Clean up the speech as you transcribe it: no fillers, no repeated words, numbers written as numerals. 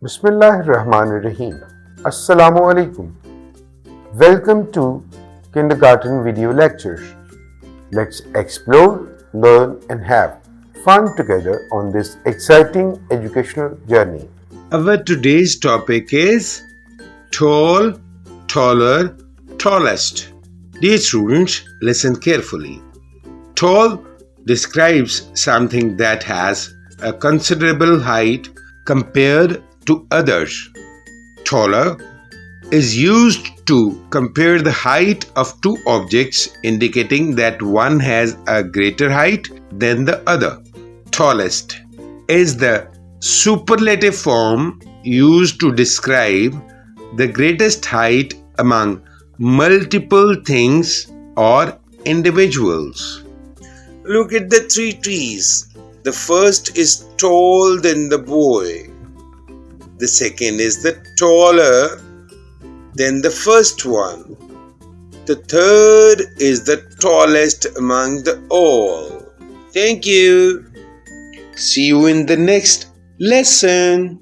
Bismillahirrahmanirrahim. Assalamu alaikum. Welcome to Kindergarten Video Lectures. Let's explore, learn, and have fun together on this exciting educational journey. Our today's topic is tall, taller, tallest. Dear students, listen carefully. Tall describes something that has a considerable height compared to others. Taller is used to compare the height of two objects, indicating that one has a greater height than the other. Tallest is the superlative form used to describe the greatest height among multiple things or individuals. Look at the three trees. The first is taller than the boy. The second is the taller than the first one. The third is the tallest among the all. Thank you. See you in the next lesson.